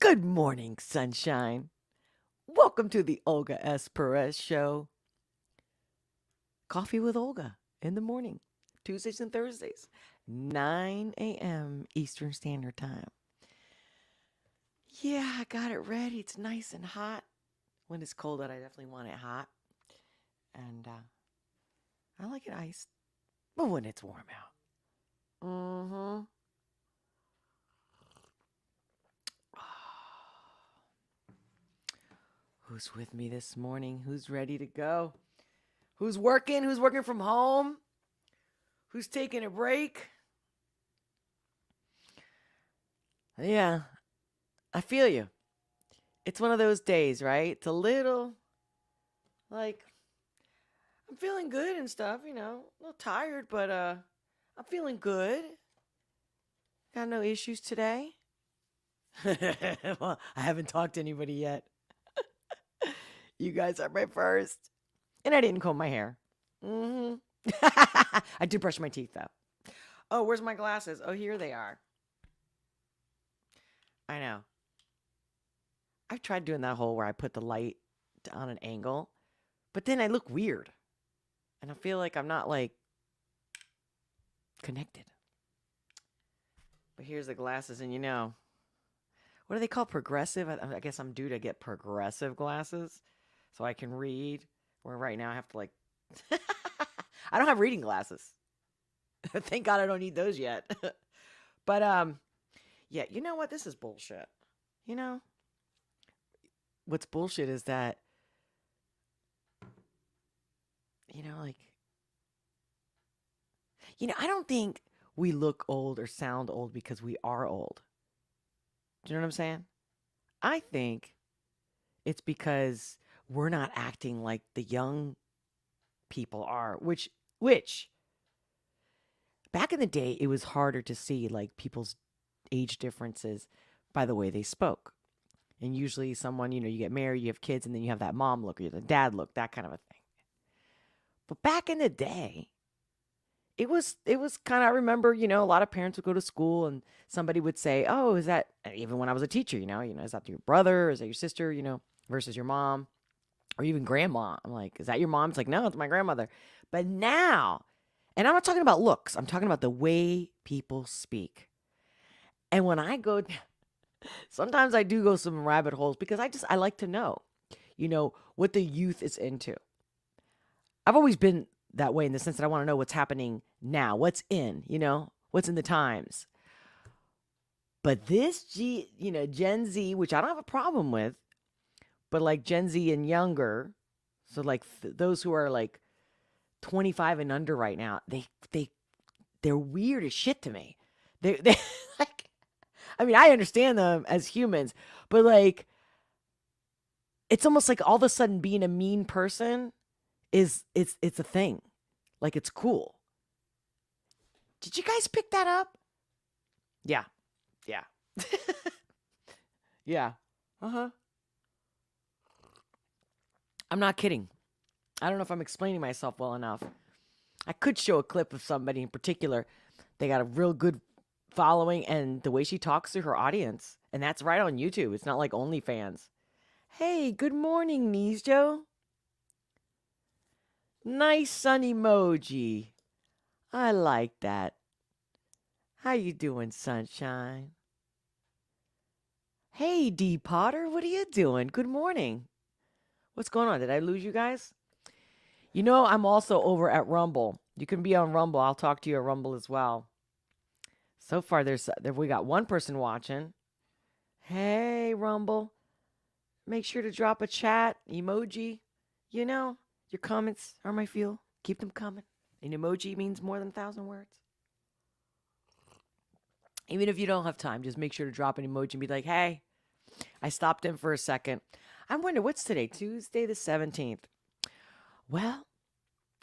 Good morning, sunshine. Welcome to the Olga S. Perez Show. Coffee with Olga in the morning, Tuesdays and Thursdays, 9 a.m. Eastern Standard Time. Yeah, I got it ready. It's nice and hot. When it's cold out, I definitely want it hot. And I like it iced, but when it's warm out. Mm-hmm. Who's with me this morning? Who's ready to go? Who's working? Who's working from home? Who's taking a break? Yeah, I feel you. It's one of those days, right? It's a little like I'm feeling good and stuff, a little tired, but I'm feeling good. Got no issues today. Well, I haven't talked to anybody yet. You guys are my first. And I didn't comb my hair. Mm-hmm. I do brush my teeth though. Oh, where's my glasses? Oh, here they are. I know. I've tried doing that whole where I put the light on an angle, but then I look weird. And I feel like I'm not like connected. But here's the glasses, and what do they call progressive? I guess I'm due to get progressive glasses so I can read. Where right now I have to like, I don't have reading glasses. Thank God I don't need those yet. But yeah, you know what? This is bullshit. You know, what's bullshit is that, like, I don't think we look old or sound old because we are old. Do you know what I'm saying? I think it's because we're not acting like the young people are, which back in the day it was harder to see like people's age differences by the way they spoke. And usually someone, you get married, you have kids, and then you have that mom look or the dad look, that kind of a thing. But back in the day, it was kind of, I remember, a lot of parents would go to school and somebody would say, "Oh, is that," even when I was a teacher, is that your brother? Or is that your sister, versus your mom or even grandma? I'm like, "Is that your mom?" It's like, "No, it's my grandmother." But now, and I'm not talking about looks, I'm talking about the way people speak. And when I go, sometimes I do go some rabbit holes because I like to know, what the youth is into. I've always been that way in the sense that I want to know what's happening now, what's in, what's in the times. But this Gen Z, which I don't have a problem with, but like Gen Z and younger, so like those who are like 25 and under right now, they're weird as shit to me. They like, I mean, I understand them as humans, but like, it's almost like all of a sudden being a mean person it's a thing. Like it's cool. Did you guys pick that up? Yeah. Yeah. Yeah. Uh-huh. I'm not kidding. I don't know if I'm explaining myself well enough. I could show a clip of somebody in particular. They got a real good following and the way she talks to her audience. And that's right on YouTube. It's not like OnlyFans. Hey, good morning, Nijo. Nice sun emoji. I like that. How you doing, sunshine? Hey, D Potter, what are you doing? Good morning. What's going on? Did I lose you guys? I'm also over at Rumble. You can be on Rumble. I'll talk to you at Rumble as well. So far, we got one person watching. Hey, Rumble. Make sure to drop a chat, emoji. Your comments are my fuel. Keep them coming. An emoji means more than 1,000 words. Even if you don't have time, just make sure to drop an emoji and be like, "Hey, I stopped in for a second." I wonder, what's today? Tuesday the 17th. Well,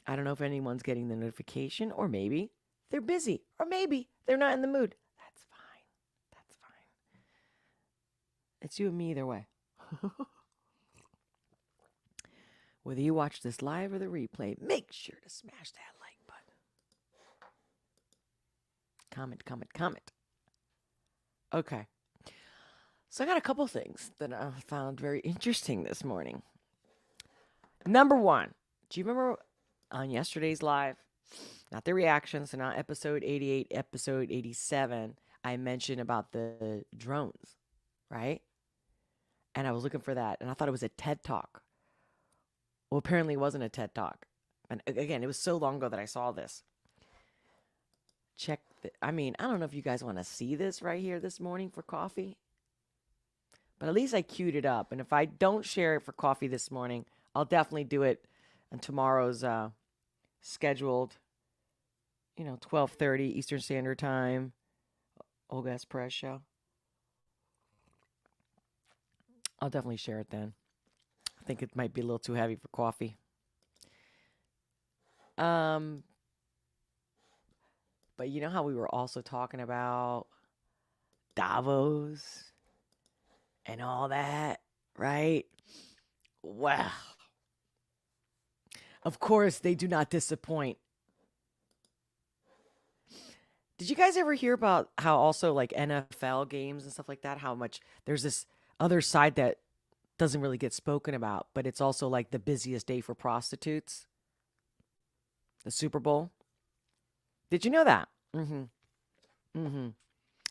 I don't know if anyone's getting the notification, or maybe they're busy, or maybe they're not in the mood. That's fine. That's fine. It's you and me either way. Whether you watch this live or the replay, make sure to smash that like button. Comment, comment, comment. Okay. So I got a couple things that I found very interesting this morning. Number one, do you remember on yesterday's live, not the reactions, so not episode 88, episode 87, I mentioned about the drones, right? And I was looking for that, and I thought it was a TED Talk. Well, apparently it wasn't a TED Talk. And again, it was so long ago that I saw this. I don't know if you guys want to see this right here this morning for coffee, but at least I queued it up. And if I don't share it for coffee this morning, I'll definitely do it on tomorrow's scheduled, 12:30 Eastern Standard Time, Olga S Press show. I'll definitely share it then. I think it might be a little too heavy for coffee. But you know how we were also talking about Davos and all that, right? Well, of course, they do not disappoint. Did you guys ever hear about how also like NFL games and stuff like that, how much there's this other side that doesn't really get spoken about, but it's also like the busiest day for prostitutes? The Super Bowl. Did you know that? Mm-hmm. Mm-hmm.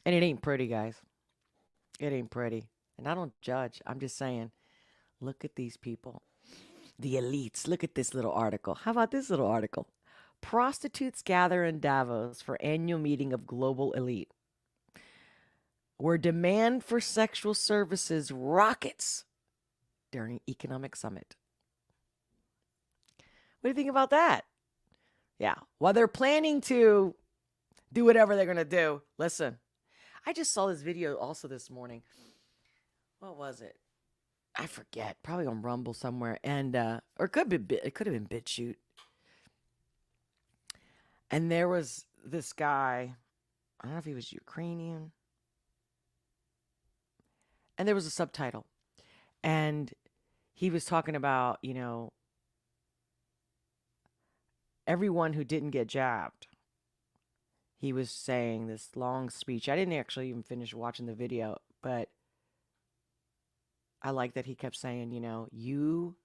And it ain't pretty, guys. It ain't pretty. And I don't judge. I'm just saying, look at these people. The elites. Look at this little article. How about this little article? Prostitutes gather in Davos for annual meeting of global elite, where demand for sexual services rockets during economic summit. What do you think about that? Yeah. While they're planning to do whatever they're going to do, listen, I just saw this video also this morning. What was it? I forget. Probably on Rumble somewhere. And or it could have been BitChute. And there was this guy, I don't know if he was Ukrainian. And there was a subtitle. And he was talking about, everyone who didn't get jabbed. He was saying this long speech. I didn't actually even finish watching the video, but I like that he kept saying, you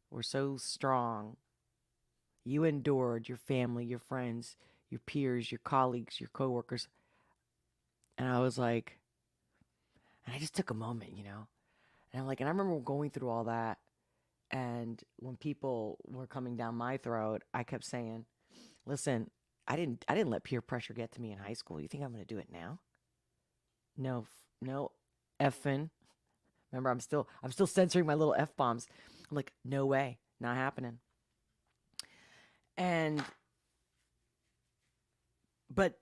were so strong. You endured, your family, your friends, your peers, your colleagues, your coworkers. And I was like, and I just took a moment, And I'm like, and I remember going through all that. And when people were coming down my throat, I kept saying, listen, I didn't let peer pressure get to me in high school. You think I'm going to do it now? No, effing. Remember, I'm still censoring my little F bombs. I'm like, no way, not happening. And but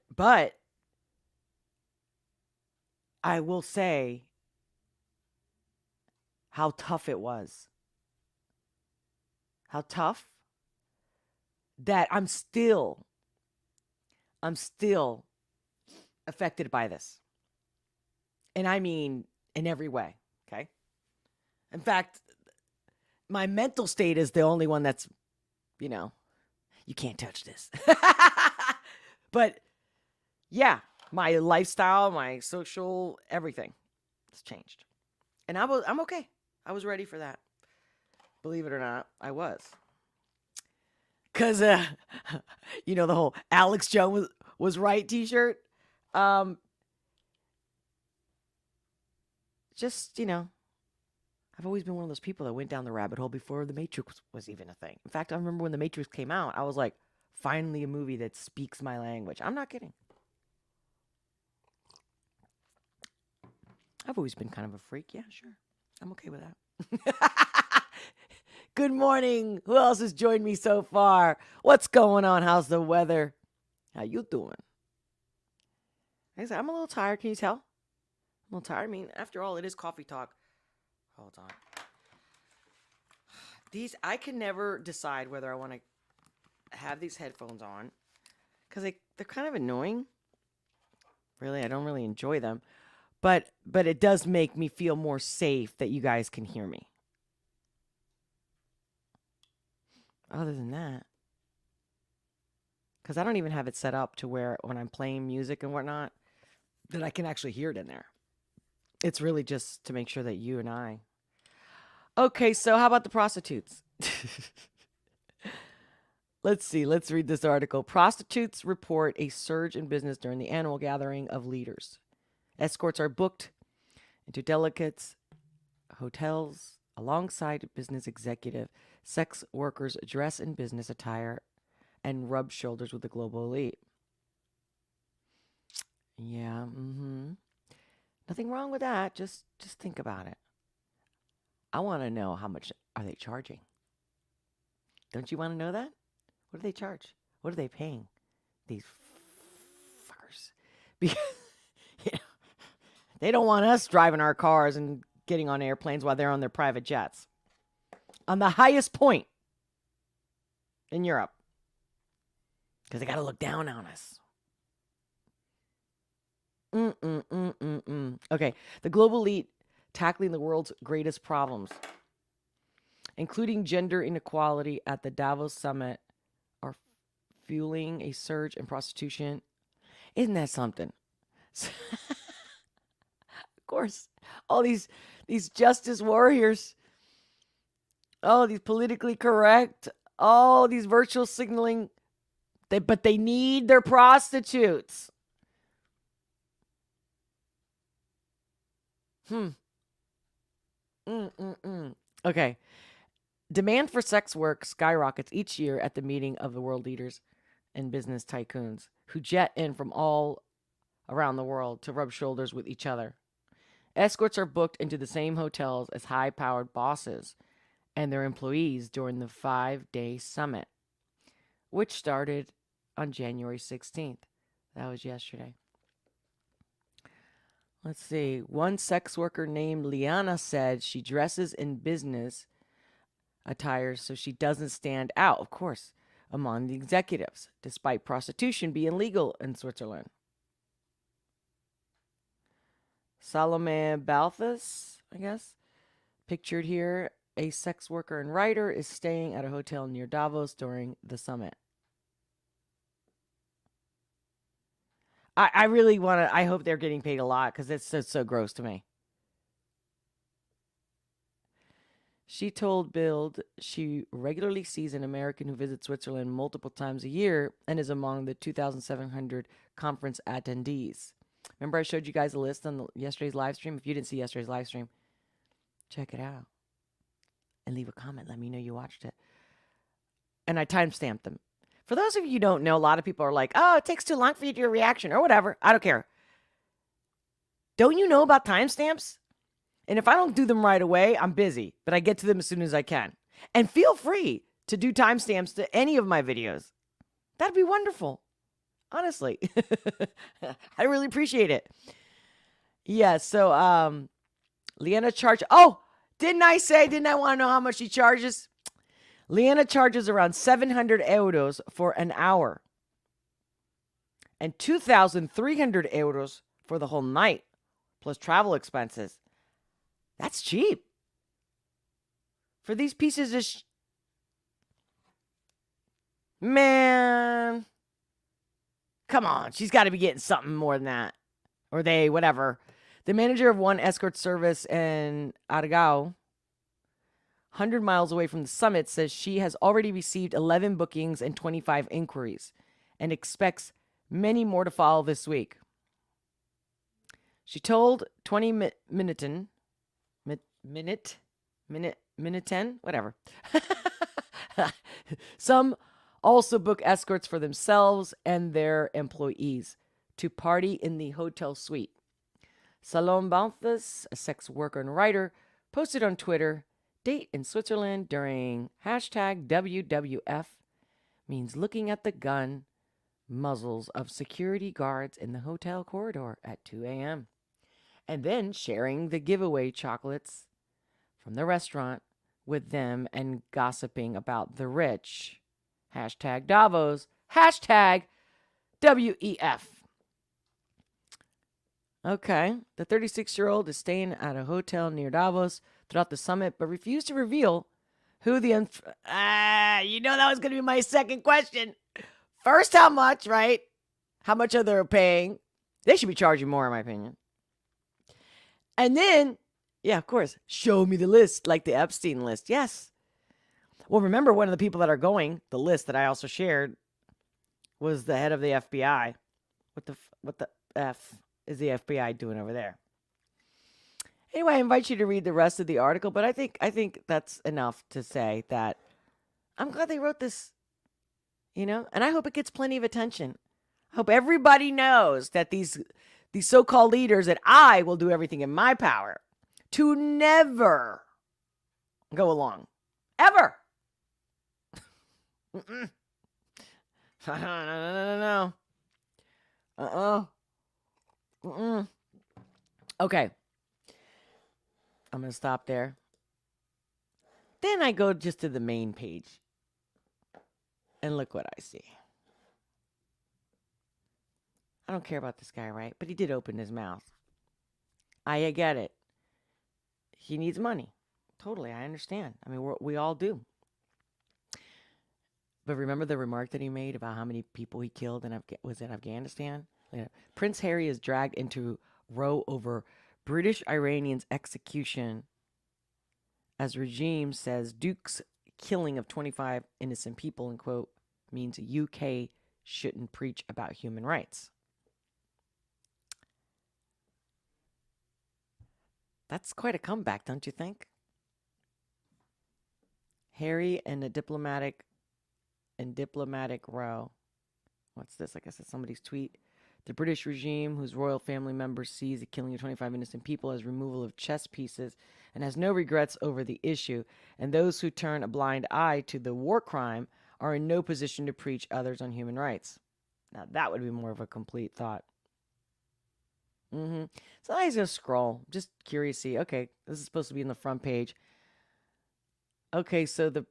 I will say how tough it was. How tough that I'm still affected by this. And I mean in every way, okay? In fact, my mental state is the only one that's, you can't touch this. But yeah, my lifestyle, my social, everything has changed. And I'm okay. I was ready for that. Believe it or not, I was. Because, the whole Alex Jones was right t-shirt. Just, I've always been one of those people that went down the rabbit hole before The Matrix was even a thing. In fact, I remember when The Matrix came out, I was like, finally a movie that speaks my language. I'm not kidding. I've always been kind of a freak. Yeah, sure. I'm okay with that. Good morning. Who else has joined me so far? What's going on? How's the weather? How you doing? Like I said, I'm a little tired. Can you tell? I'm a little tired. I mean, after all, it is coffee talk. Hold on. I can never decide whether I want to have these headphones on because they're kind of annoying. Really, I don't really enjoy them. But it does make me feel more safe that you guys can hear me. Other than that, because I don't even have it set up to where when I'm playing music and whatnot, that I can actually hear it in there. It's really just to make sure that you and I. Okay, so how about the prostitutes? Let's see. Let's read this article. Prostitutes report a surge in business during the annual gathering of leaders. Escorts are booked into delegates' hotels alongside business executive. Sex workers dress in business attire and rub shoulders with the global elite. Yeah, nothing wrong with that. Just think about it. I want to know how much are they charging? Don't you want to know that? What do they charge? What are they paying? These fuckers. Because you know, they don't want us driving our cars and getting on airplanes while they're on their private jets. On the highest point in Europe. Because they got to look down on us. Okay, the global elite tackling the world's greatest problems, including gender inequality at the Davos summit, are fueling a surge in prostitution. Isn't that something? Of course, all these justice warriors, oh, these politically correct, all these virtual signaling, but they need their prostitutes. Okay. Demand for sex work skyrockets each year at the meeting of the world leaders and business tycoons who jet in from all around the world to rub shoulders with each other. Escorts are booked into the same hotels as high-powered bosses and their employees during the 5-day summit, which started on January 16th. That was yesterday. Let's see. One sex worker named Liana said she dresses in business attire so she doesn't stand out, of course, among the executives, despite prostitution being legal in Switzerland. Salome Balthus, I guess, pictured here, a sex worker and writer, is staying at a hotel near Davos during the summit. I really want to, I hope they're getting paid a lot because it's so gross to me. She told Bild she regularly sees an American who visits Switzerland multiple times a year and is among the 2,700 conference attendees. Remember I showed you guys a list on yesterday's live stream? If you didn't see yesterday's live stream, check it out. And leave a comment. Let me know you watched it. And I timestamped them. For those of you who don't know, a lot of people are like, oh, it takes too long for you to do a reaction or whatever. I don't care. Don't you know about timestamps? And if I don't do them right away, I'm busy. But I get to them as soon as I can. And feel free to do timestamps to any of my videos. That'd be wonderful. Honestly. I really appreciate it. Yeah, so Leanna charge. Oh, didn't I want to know how much she charges? Leanna charges around 700 euros for an hour. And 2,300 euros for the whole night, plus travel expenses. That's cheap. For these pieces of man. Come on, she's got to be getting something more than that. Or they, whatever. The manager of one escort service in Idaho, 100 miles away from the summit, says she has already received 11 bookings and 25 inquiries and expects many more to follow this week. She told 20 Minuten, whatever. Some also book escorts for themselves and their employees to party in the hotel suite. Salome Balthus, a sex worker and writer, posted on Twitter, date in Switzerland during hashtag WWF means looking at the gun muzzles of security guards in the hotel corridor at 2 a.m. and then sharing the giveaway chocolates from the restaurant with them and gossiping about the rich. Hashtag Davos. Hashtag WEF. Okay. The 36-year-old is staying at a hotel near Davos throughout the summit, but refused to reveal who the... you know that was going to be my second question. First, how much, right? How much are they paying? They should be charging more, in my opinion. And then, yeah, of course, show me the list, like the Epstein list. Yes. Well, remember, one of the people that are going, the list that I also shared, was the head of the FBI. What the F is the FBI doing over there? Anyway, I invite you to read the rest of the article, but I think that's enough to say that I'm glad they wrote this, and I hope it gets plenty of attention. I hope everybody knows that these so-called leaders, that I will do everything in my power to never go along. Ever. No. Okay. I'm going to stop there. Then I go just to the main page. And look what I see. I don't care about this guy, right? But he did open his mouth. I get it. He needs money. Totally, I understand. I mean, we all do. But remember the remark that he made about how many people he killed in Afghanistan? Yeah. Prince Harry is dragged into row over British Iranian's execution as regime says Duke's killing of 25 innocent people, in quote, means the UK shouldn't preach about human rights. That's quite a comeback, don't you think? Harry and a diplomatic row. What's this? I guess it's somebody's tweet. The British regime, whose royal family members sees the killing of 25 innocent people as removal of chess pieces and has no regrets over the issue, and those who turn a blind eye to the war crime are in no position to preach others on human rights. Now, that would be more of a complete thought. So I just scroll. Just curious to see. Okay, this is supposed to be in the front page. Okay, so the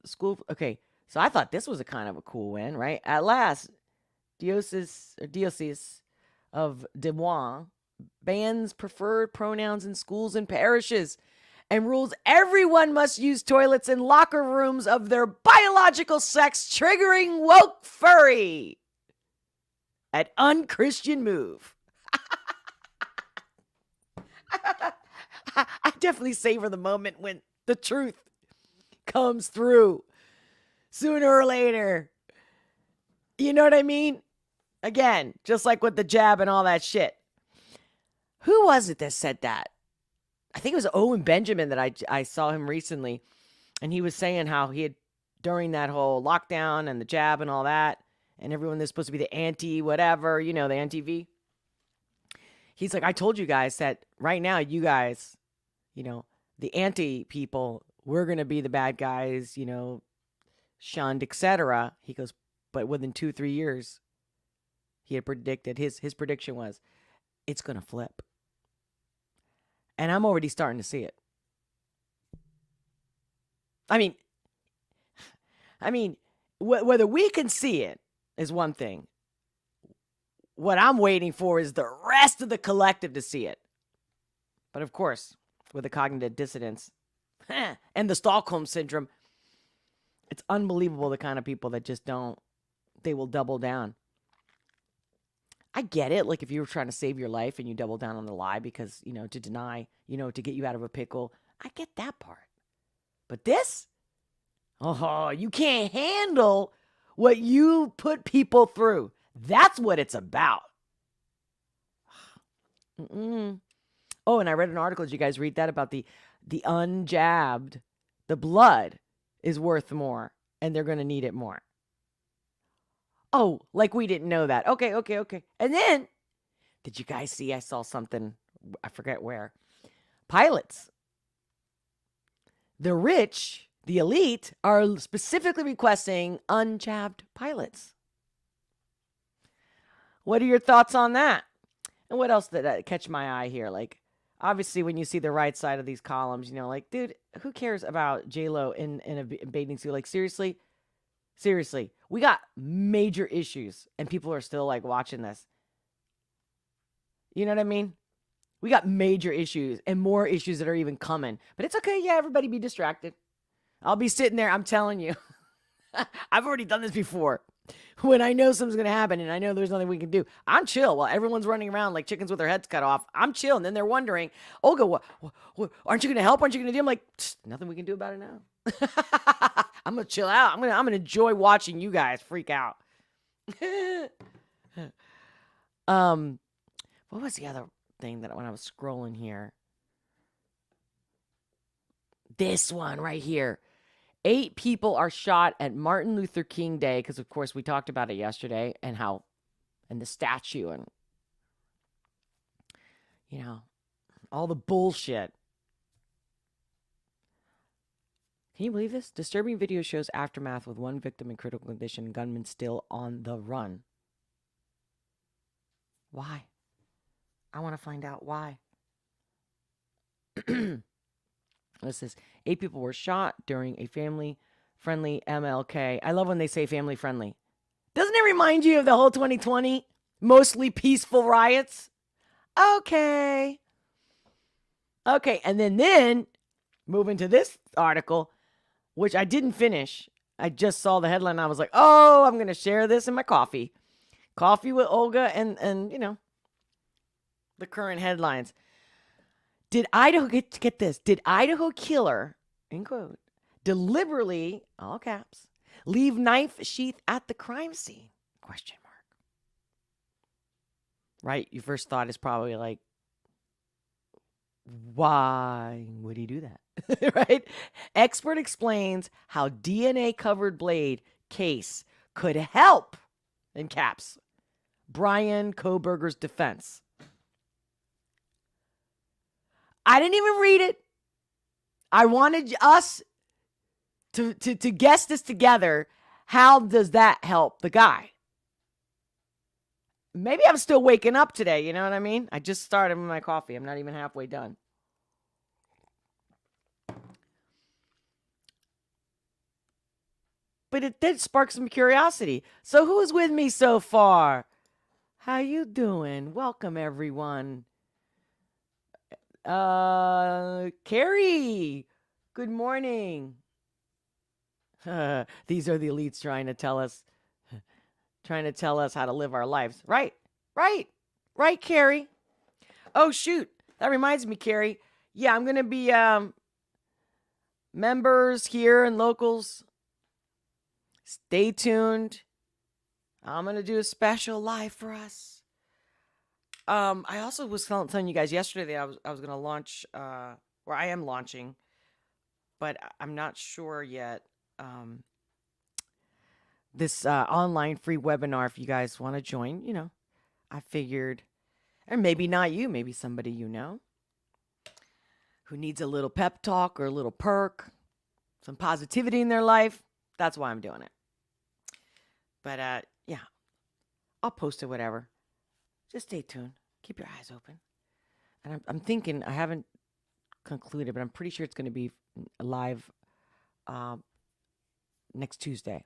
school... Okay, so I thought this was a kind of a cool win, right? At last, Diocese of Des Moines bans preferred pronouns in schools and parishes and rules everyone must use toilets in locker rooms of their biological sex, triggering woke furry. An unchristian move. I definitely savor the moment when the truth comes through sooner or later. You know what I mean? Again, just like with the jab and all that shit. Who was it that said that? I think it was Owen Benjamin that I saw him recently. And he was saying how he had, during that whole lockdown and the jab and all that, and everyone that's supposed to be the anti-whatever, the anti-V. He's like, I told you guys that right now, you guys, the anti-people, we're going to be the bad guys, shunned, etc. He goes, but within 2-3 years, he had predicted, his prediction was, it's going to flip. And I'm already starting to see it. I mean, whether we can see it is one thing. What I'm waiting for is the rest of the collective to see it. But of course, with the cognitive dissonance and the Stockholm syndrome, it's unbelievable the kind of people that just don't, they will double down. I get it. Like if you were trying to save your life and you double down on the lie because, to deny, to get you out of a pickle. I get that part. But this? Oh, you can't handle what you put people through. That's what it's about. Oh, and I read an article. Did you guys read that about the unjabbed? The blood is worth more, and they're going to need it more. Oh, like we didn't know that. Okay. And then, did you guys see? I saw something. I forget where. Pilots. The rich, the elite, are specifically requesting unjabbed pilots. What are your thoughts on that? And what else did catch my eye here? Like, obviously, when you see the right side of these columns, like, dude, who cares about J-Lo in a bathing suit? Like, seriously, we got major issues, and people are still, like, watching this. You know what I mean? We got major issues, and more issues that are even coming. But it's okay, yeah, everybody be distracted. I'll be sitting there, I'm telling you. I've already done this before. when I know something's going to happen and I know there's nothing we can do. I'm chill while everyone's running around like chickens with their heads cut off. I'm chill. And then they're wondering, Olga, what aren't you going to help? Aren't you going to do? I'm like, nothing we can do about it now. I'm going to chill out. I'm going to enjoy watching you guys freak out. What was the other thing that when I was scrolling here? This one right here. 8 people are shot at Martin Luther King Day because, of course, we talked about it yesterday and the statue and, all the bullshit. Can you believe this? Disturbing video shows aftermath with 1 victim in critical condition, gunman still on the run. Why? I want to find out why. This is 8 people were shot during a family-friendly MLK. I love when they say family-friendly. Doesn't it remind you of the whole 2020 mostly peaceful riots? Okay, and then moving to this article, which I didn't finish. I just saw the headline. And I was like, oh, I'm going to share this in my coffee. Coffee with Olga and the current headlines. Did Idaho, get this, did Idaho killer, in quote, deliberately, all caps, leave knife sheath at the crime scene? Question mark. Right? Your first thought is probably like, why would he do that? Right? Expert explains how DNA-covered blade case could help, in caps, Brian Kohberger's defense. I didn't even read it. I wanted us to guess this together. How does that help the guy? Maybe I'm still waking up today. You know what I mean? I just started with my coffee. I'm not even halfway done. But it did spark some curiosity. So who's with me so far? How you doing? Welcome, everyone. Carrie, good morning. These are the elites trying to tell us how to live our lives. Right, Carrie. Oh, shoot. That reminds me, Carrie. Yeah, I'm going to be members here and locals. Stay tuned. I'm going to do a special live for us. I also was telling you guys yesterday that I was going to launch, or I am launching, but I'm not sure yet. This online free webinar, if you guys want to join, I figured, or maybe not you, maybe somebody who needs a little pep talk or a little perk, some positivity in their life. That's why I'm doing it. But yeah, I'll post it, whatever. Just stay tuned. Keep your eyes open. And I'm thinking, I haven't concluded, but I'm pretty sure it's going to be live next Tuesday.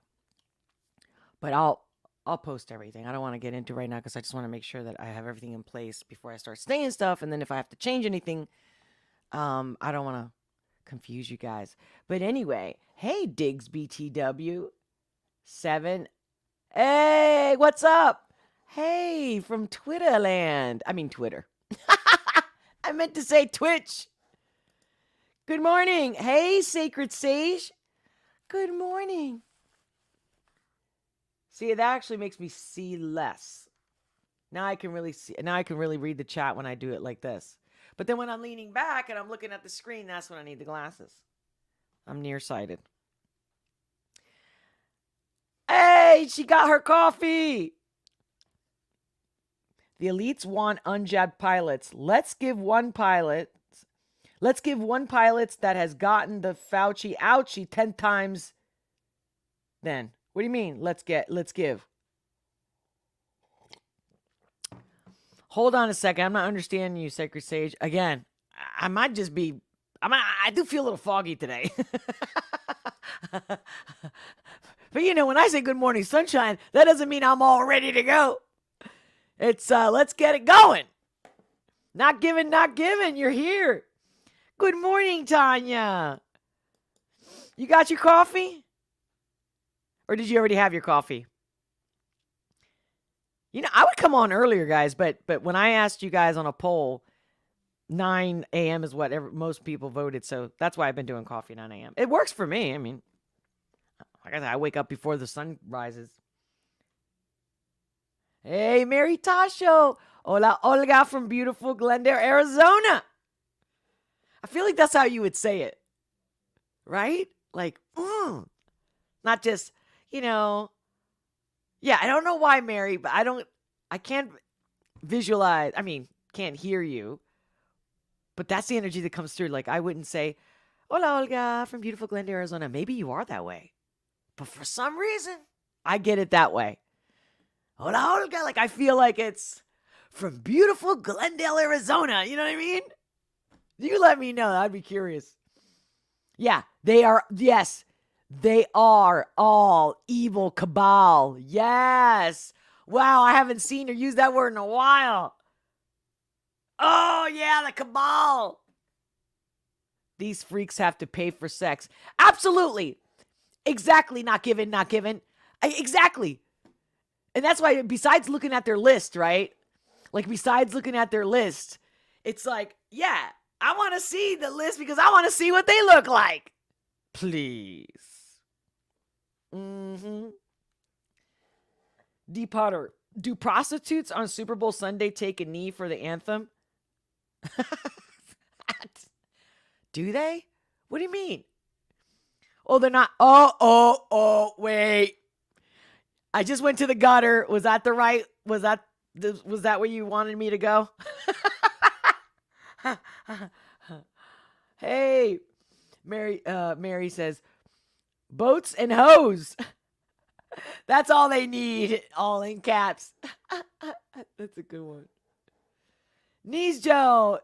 But I'll post everything. I don't want to get into right now because I just want to make sure that I have everything in place before I start saying stuff. And then if I have to change anything, I don't want to confuse you guys. But anyway, hey, Diggs BTW 7. Hey, what's up? Hey, from Twitter land. I mean, Twitter. I meant to say Twitch. Good morning. Hey, Sacred Sage. Good morning. See, that actually makes me see less. Now I can really see. Now I can really read the chat when I do it like this. But then when I'm leaning back and I'm looking at the screen, that's when I need the glasses. I'm nearsighted. Hey, she got her coffee. The elites want unjabbed pilots. Let's give one pilot that has gotten the Fauci ouchie 10 times. Then what do you mean? Let's give. Hold on a second. I'm not understanding you, Sacred Sage. Again, I might just be. I do feel a little foggy today. But when I say good morning sunshine, that doesn't mean I'm all ready to go. It's let's get it going. Not giving. You're here. Good morning, Tanya. You got your coffee? Or did you already have your coffee? I would come on earlier, guys, but when I asked you guys on a poll, 9 a.m. is what most people voted, so that's why I've been doing coffee 9 a.m. It works for me. I mean, like I said, I wake up before the sun rises. Hey, Mary Tasho. Hola, Olga from beautiful Glendale, Arizona. I feel like that's how you would say it, right? Like, not just, yeah, I don't know why, Mary, but I can't visualize, can't hear you, but that's the energy that comes through. Like, I wouldn't say, hola, Olga from beautiful Glendale, Arizona. Maybe you are that way, but for some reason, I get it that way. Hola, Olga. Like, I feel like it's from beautiful Glendale, Arizona. You know what I mean? You let me know. I'd be curious. Yeah, they are. Yes, they are all evil cabal. Yes. Wow, I haven't seen her use that word in a while. Oh, yeah, the cabal. These freaks have to pay for sex. Absolutely. Exactly. Not given, not given. Exactly. And that's why, besides looking at their list, right? Like, besides looking at their list, it's like, yeah, I want to see the list because I want to see what they look like. Please. D. Potter, do prostitutes on Super Bowl Sunday take a knee for the anthem? Do they? What do you mean? Oh, they're not. Oh, wait. I just went to the gutter. Was that the right? Was that where you wanted me to go? Hey, Mary says, boats and hoes. That's all they need. All in caps. That's a good one. Knees, Joe.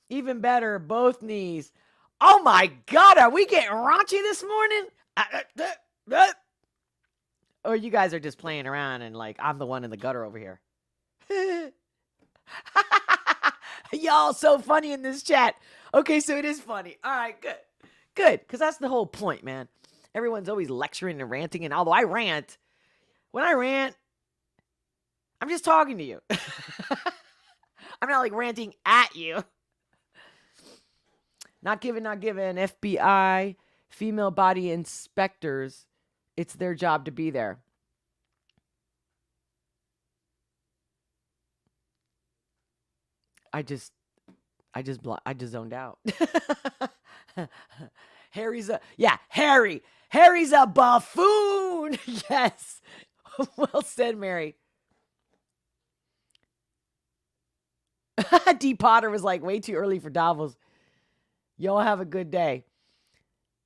Even better, both knees. Oh my God, are we getting raunchy this morning? Or you guys are just playing around and like I'm the one in the gutter over here. Y'all so funny in this chat. Okay, so it is funny. All right, good. Good, because that's the whole point, man. Everyone's always lecturing and ranting, and although I rant, when I rant, I'm just talking to you. I'm not like ranting at you. Not given, not given. FBI, female body inspectors, it's their job to be there. I just zoned out. Harry's a buffoon. Yes. Well said, Mary. D. Potter was like, way too early for Davos. Y'all have a good day.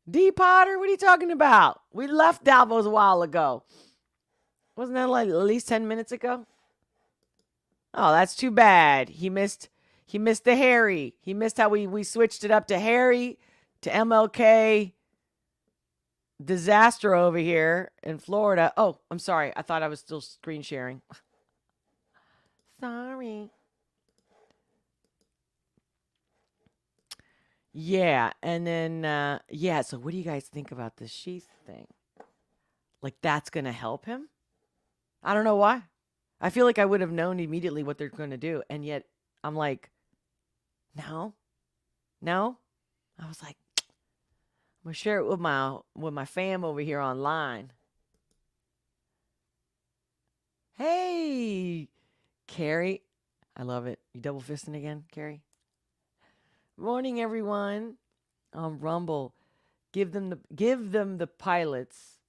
D. Potter, what are you talking about? We left Davos a while ago. Wasn't that like at least 10 minutes ago? Oh, that's too bad. He missed the Harry. He missed how we switched it up to Harry, to MLK disaster over here in Florida. Oh, I'm sorry. I thought I was still screen sharing. Sorry. Yeah, and then so what do you guys think about the sheath thing? Like that's gonna help him? I don't know why. I feel like I would have known immediately what they're gonna do, and yet I'm like, no. I was like, I'm gonna share it with my fam over here online. Hey, Carrie. I love it. You double fisting again, Carrie? Morning, everyone. On Rumble, give them the pilots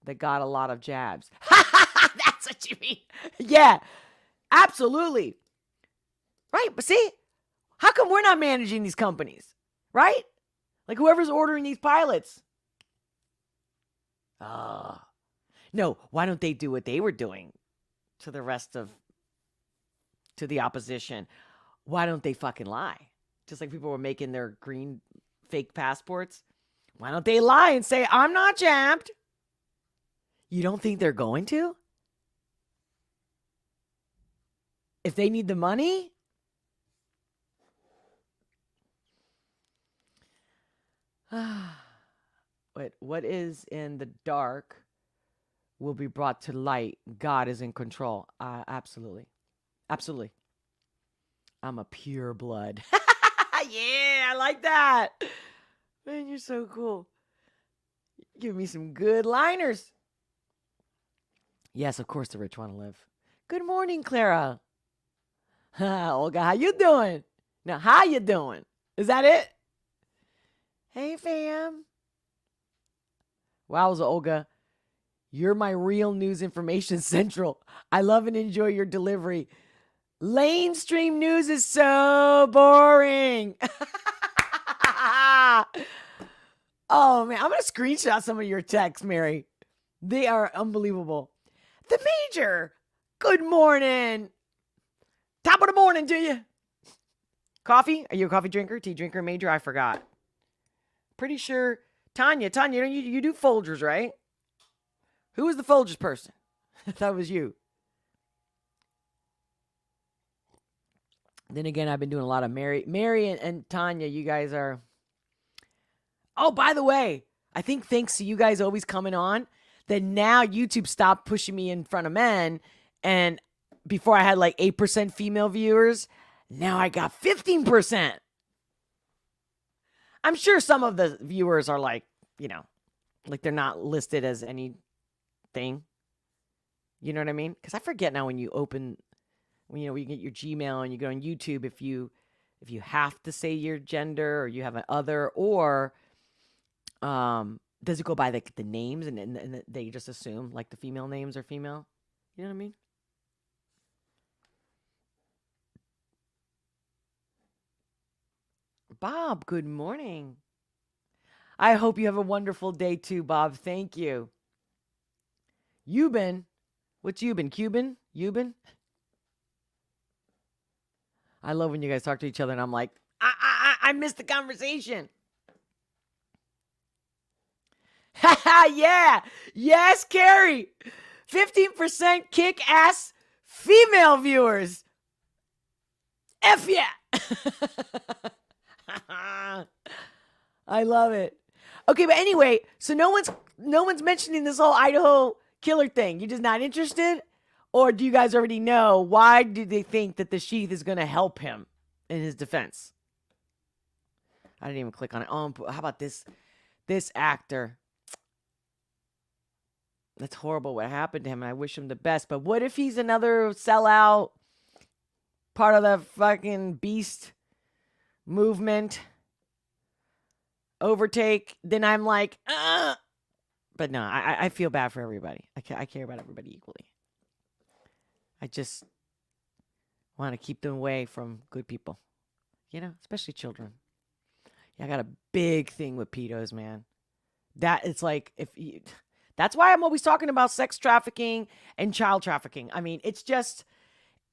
that got a lot of jabs. That's what you mean. Yeah, absolutely. Right, but see, how come we're not managing these companies? Right? Like whoever's ordering these pilots. No, why don't they do what they were doing to the opposition? Why don't they fucking lie? Just like people were making their green fake passports. Why don't they lie and say, I'm not jabbed? You don't think they're going to? If they need the money? What is in the dark will be brought to light. God is in control. Absolutely. Absolutely. I'm a pure blood. Yeah, I like that. Man, you're so cool. Give me some good liners. Yes, of course the rich want to live. Good morning, Clara. Olga, how you doing? Now, how you doing? Is that it? Hey, fam. Wowza, Olga. You're my real news information central. I love and enjoy your delivery. Mainstream news is so boring. Oh, man. I'm going to screenshot some of your texts, Mary. They are unbelievable. The Major. Good morning. Top of the morning to you. Coffee? Are you a coffee drinker? Tea drinker, Major? I forgot. Pretty sure. Tanya, you do Folgers, right? Who was the Folgers person? That was you. Then again, I've been doing a lot of Mary and Tanya. You guys are. Oh, by the way, I think thanks to you guys always coming on, that now YouTube stopped pushing me in front of men. And before I had like 8% female viewers, now I got 15%. I'm sure some of the viewers are like, like they're not listed as anything. You know what I mean? Because I forget now when you open, when you get your Gmail and you go on YouTube, if you have to say your gender or you have an other, or does it go by the names and they just assume like the female names are female? You know what I mean? Bob, good morning. I hope you have a wonderful day too, Bob. Thank you. Euban. What's Euban? Cuban? Euban? I love when you guys talk to each other and I'm like, I missed the conversation. Yeah. Yes, Carrie. 15% kick-ass female viewers. F yeah. I love it. Okay, but anyway, so no one's mentioning this whole Idaho killer thing. You're just not interested? Or do you guys already know why do they think that the sheath is going to help him in his defense? I didn't even click on it. Oh, how about this actor? That's horrible what happened to him, and I wish him the best. But what if he's another sellout, part of the fucking beast movement, overtake? Then I'm like, But no, I feel bad for everybody. I care about everybody equally. I just want to keep them away from good people, especially children. Yeah, I got a big thing with pedos, man. That it's like that's why I'm always talking about sex trafficking and child trafficking. I mean, it's just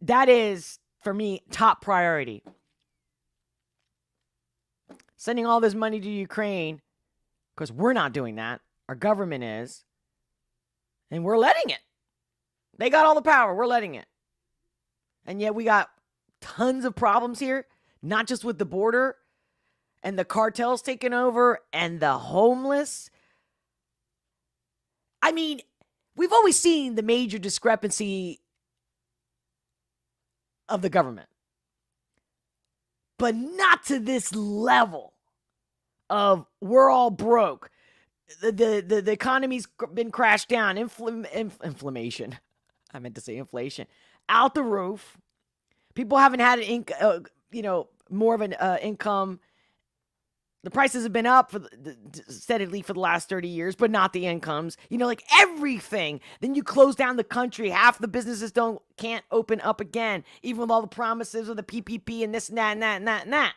that is for me top priority. Sending all this money to Ukraine because we're not doing that. Our government is, and we're letting it. They got all the power. We're letting it. And yet we got tons of problems here, not just with the border and the cartels taking over and the homeless. I mean, we've always seen the major discrepancy of the government, but not to this level of we're all broke. The economy's been crashed down. Inflammation. I meant to say inflation. Out the roof. People haven't had more of an income. The prices have been up steadily for the last 30 years, but not the incomes. Like everything. Then you close down the country. Half the businesses can't open up again, even with all the promises of the PPP and this and that and that and that and that.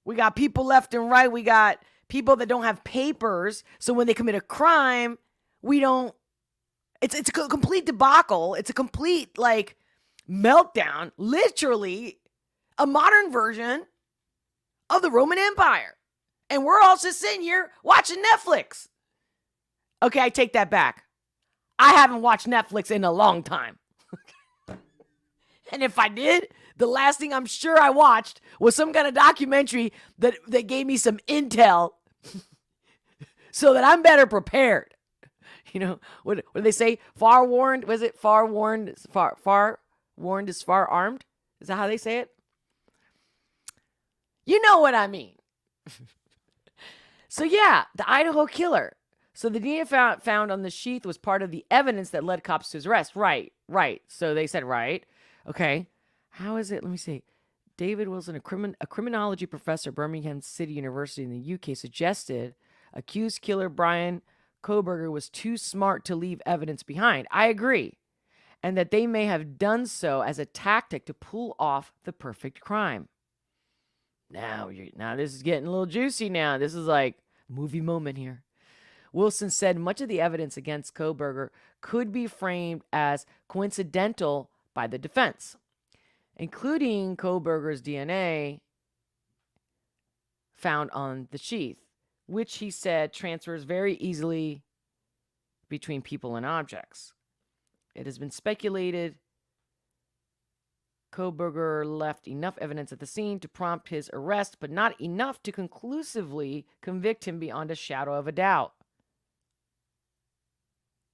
We got people left and right. We got people that don't have papers. So when they commit a crime, it's a complete debacle. It's a complete meltdown. Literally a modern version of the Roman Empire. And we're all just sitting here watching Netflix. Okay, I take that back. I haven't watched Netflix in a long time. And if I did, the last thing I'm sure I watched was some kind of documentary that gave me some intel so that I'm better prepared. You know, what do they say? Far warned, was it far warned, far warned is far armed? Is that how they say it? You know what I mean. So yeah, the Idaho killer. So the DNA found on the sheath was part of the evidence that led cops to his arrest. Right. So they said, right. Okay. How is it? Let me see. David Wilson, a criminology professor at Birmingham City University in the UK, suggested accused killer Brian Kohberger was too smart to leave evidence behind. I agree. And that they may have done so as a tactic to pull off the perfect crime. Now this is getting a little juicy now. This is like a movie moment here. Wilson said much of the evidence against Kohberger could be framed as coincidental by the defense, including Kohberger's DNA found on the sheath, which he said transfers very easily between people and objects. It has been speculated Kohberger left enough evidence at the scene to prompt his arrest, but not enough to conclusively convict him beyond a shadow of a doubt.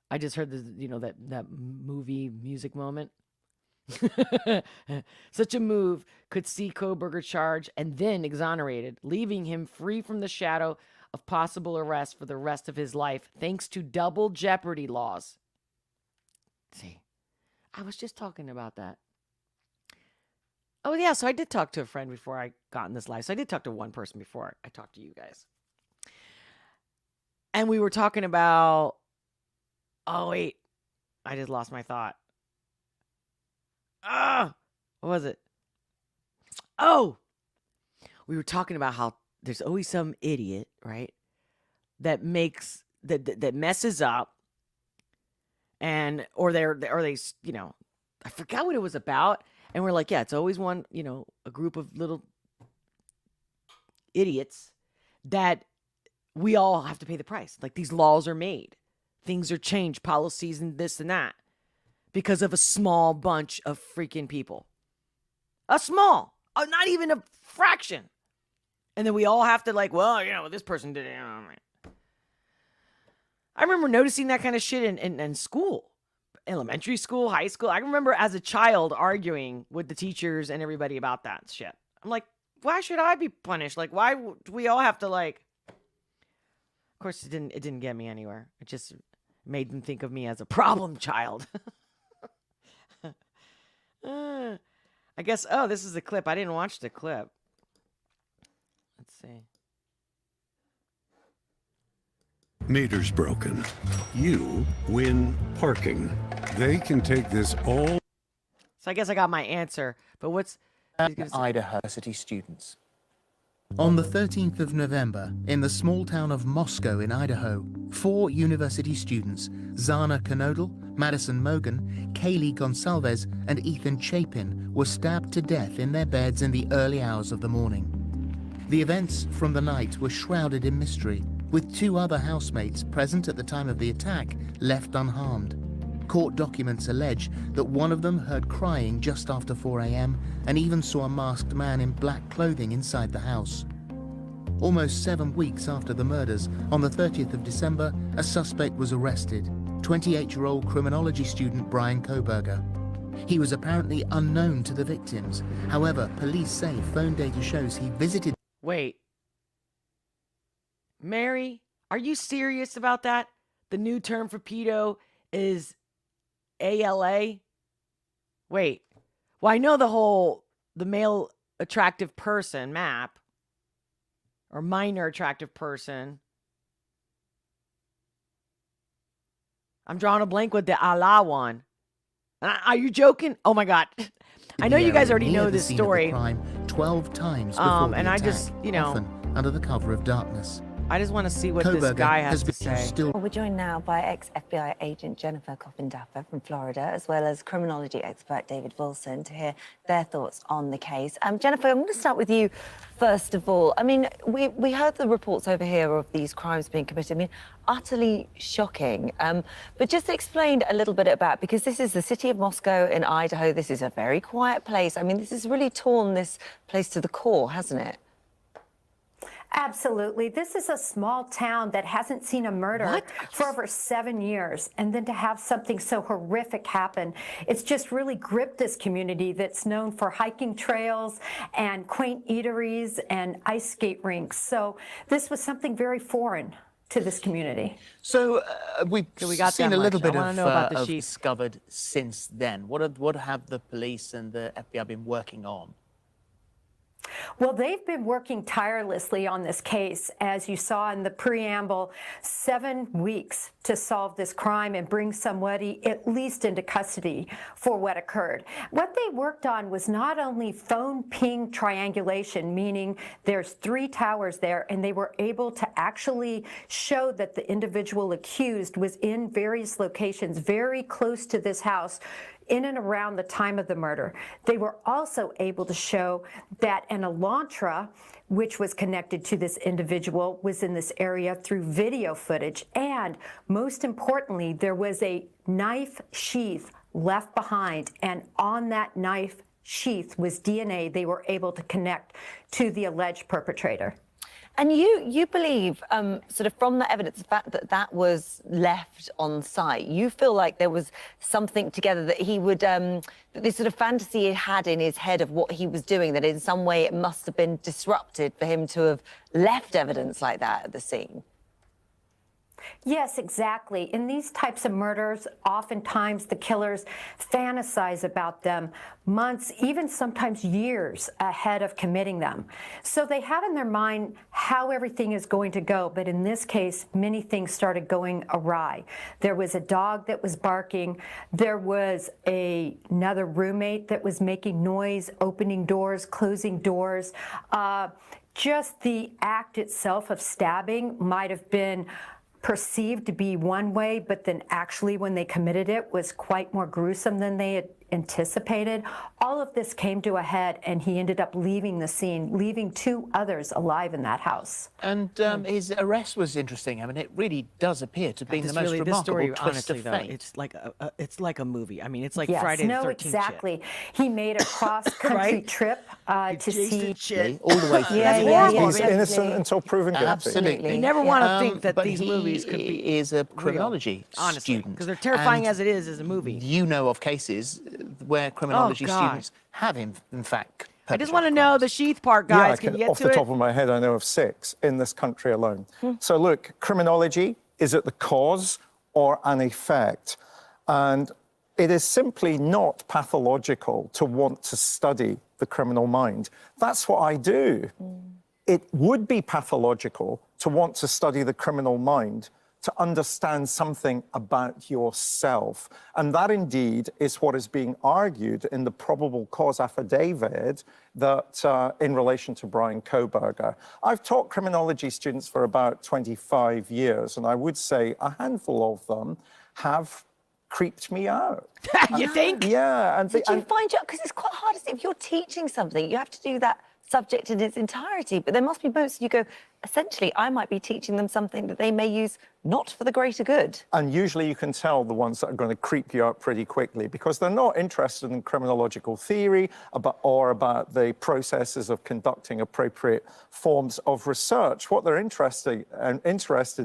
I just heard that movie music moment. Such a move could see Kohberger charged and then exonerated, leaving him free from the shadow of possible arrest for the rest of his life, thanks to double jeopardy laws. See, I was just talking about that. Oh, yeah, so I did talk to a friend before I got in this live. So I did talk to one person before I talked to you guys. And we were talking about... Oh, wait. I just lost my thought. What was it? Oh! We were talking about how there's always some idiot, right? That makes... That messes up. And... Or they, you know... I forgot what it was about. And we're like, yeah, it's always one, you know, a group of little idiots that we all have to pay the price. Like, these laws are made. Things are changed, policies and this and that, because of a small bunch of freaking people. Not even a fraction. And then we all have to like, well, you know, this person did it. I remember noticing that kind of shit in school. Elementary school, high school. I remember as a child arguing with the teachers and everybody about that shit. I'm like, why should I be punished? Like, why do we all have to like... Of course, it didn't get me anywhere. It just made them think of me as a problem child. I guess, this is the clip. I didn't watch the clip. Let's see. Meter's broken. You win parking. They can take this all. So I guess I got my answer. But what's... Idaho University students. On the 13th of November, in the small town of Moscow in Idaho, 4 university students, Zana Knodel, Madison Mogan, Kaylee Gonsalves, and Ethan Chapin, were stabbed to death in their beds in the early hours of the morning. The events from the night were shrouded in mystery, with 2 other housemates present at the time of the attack left unharmed. Court documents allege that one of them heard crying just after 4 a.m. and even saw a masked man in black clothing inside the house. Almost 7 weeks after the murders, on the 30th of December, a suspect was arrested, 28-year-old criminology student Brian Kohberger. He was apparently unknown to the victims. However, police say phone data shows he visited... Wait. Mary, are you serious about that? The new term for pedo is ALA? Wait. Well, I know the male attractive person, MAP, or minor attractive person. I'm drawing a blank with the Allah one. Are you joking? Oh my God. I know you guys already know this story. Crime 12 times before the and attack, I just, often under the cover of darkness. I just want to see what Kohberger this guy has to say. Still... Well, we're joined now by ex-FBI agent Jennifer Coffin-Dapper from Florida, as well as criminology expert David Wilson, to hear their thoughts on the case. Jennifer, I'm going to start with you first of all. I mean, we heard the reports over here of these crimes being committed. I mean, utterly shocking. But just explain a little bit about, because this is the city of Moscow in Idaho. This is a very quiet place. I mean, this has really torn this place to the core, hasn't it? Absolutely. This is a small town that hasn't seen a murder for over 7 years. And then to have something so horrific happen, it's just really gripped this community that's known for hiking trails and quaint eateries and ice skate rinks. So this was something very foreign to this community. So we've got seen that a little much. I bit wanna know about the of sheep. discovered since then. What have the police and the FBI been working on? Well, they've been working tirelessly on this case, as you saw in the preamble, 7 weeks to solve this crime and bring somebody at least into custody for what occurred. What they worked on was not only phone ping triangulation, meaning there's 3 towers there, and they were able to actually show that the individual accused was in various locations very close to this house in and around the time of the murder. They were also able to show that an Elantra, which was connected to this individual, was in this area through video footage. And most importantly, there was a knife sheath left behind, and on that knife sheath was DNA they were able to connect to the alleged perpetrator. And you believe, sort of from the evidence, the fact that that was left on site, you feel like there was something together that he would, that this sort of fantasy he had in his head of what he was doing, that in some way it must have been disrupted for him to have left evidence like that at the scene. Yes, exactly. In these types of murders, oftentimes the killers fantasize about them months, even sometimes years ahead of committing them. So they have in their mind how everything is going to go. But in this case, many things started going awry. There was a dog that was barking. There was another roommate that was making noise, opening doors, closing doors. Just the act itself of stabbing might have been perceived to be one way, but then actually when they committed it was quite more gruesome than they had anticipated. All of this came to a head, and he ended up leaving the scene, leaving 2 others alive in that house. And his arrest was interesting. I mean, it really does appear to be the most This remarkable story, twist honestly, of though, fate. it's like a movie. I mean, it's like Yes, Friday the 13th. no, exactly. He made a cross-country Right? trip to see. All the way through. He's innocent until proven guilty. Absolutely. You never want to think that but these he movies could be is a criminology honestly, student. because they're terrifying And as it is as a movie. You know of cases where criminology God. students have, in fact, I just want to know the sheath part, Yeah, guys. I Can you can, get off to the it? top of my head, I know of 6 in this country alone. So look, criminology, is it the cause or an effect? And it is simply not pathological to want to study the criminal mind. That's what I do. It would be pathological to want to study the criminal mind, to understand something about yourself. And that indeed is what is being argued in the probable cause affidavit that in relation to Brian Kohberger. I've taught criminology students for about 25 years, and I would say a handful of them have creeped me out. You think? Yeah. And Did you find out, because it's quite hard to see, if you're teaching something, you have to do that subject in its entirety, but there must be moments you go, essentially, I might be teaching them something that they may use not for the greater good. And usually you can tell the ones that are going to creep you out pretty quickly because they're not interested in criminological theory or about the processes of conducting appropriate forms of research. What they're interested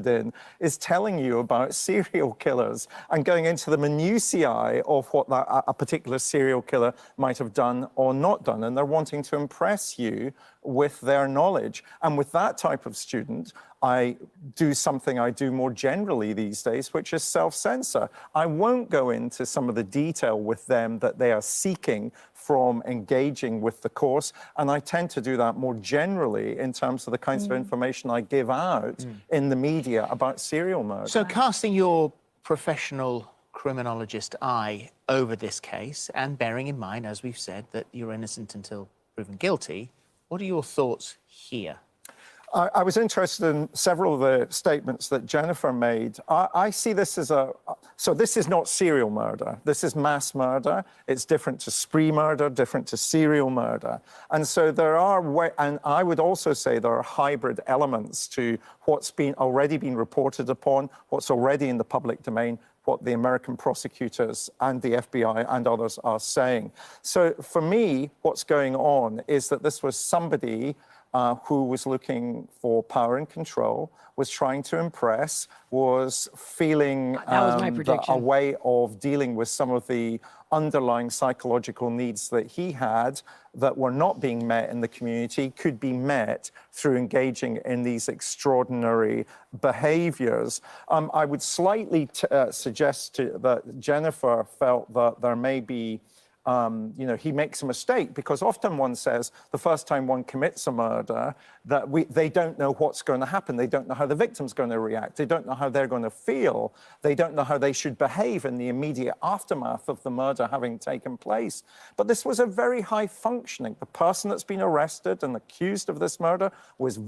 in is telling you about serial killers and going into the minutiae of what a particular serial killer might have done or not done. And they're wanting to impress you with their knowledge. And with that type of student, I do something I do more generally these days, which is self-censor. I won't go into some of the detail with them that they are seeking from engaging with the course. And I tend to do that more generally in terms of the kinds of information I give out in the media about serial murder. So casting your professional criminologist eye over this case and bearing in mind, as we've said, that you're innocent until proven guilty, what are your thoughts here? I was interested in several of the statements that Jennifer made. I see this as so this is not serial murder. This is mass murder. It's different to spree murder, different to serial murder. And so there are, and I would also say there are hybrid elements to what's already been reported upon, what's already in the public domain, what the American prosecutors and the FBI and others are saying. So for me, what's going on is that this was somebody who was looking for power and control, was trying to impress, was feeling That was my that a prediction. way of dealing with some of the underlying psychological needs that he had that were not being met in the community could be met through engaging in these extraordinary behaviors. I would slightly suggest that Jennifer felt that there may be he makes a mistake, because often one says the first time one commits a murder that they don't know what's going to happen. They don't know how the victim's going to react. They don't know how they're going to feel. They don't know how they should behave in the immediate aftermath of the murder having taken place. But this was a very high functioning. The person that's been arrested and accused of this murder was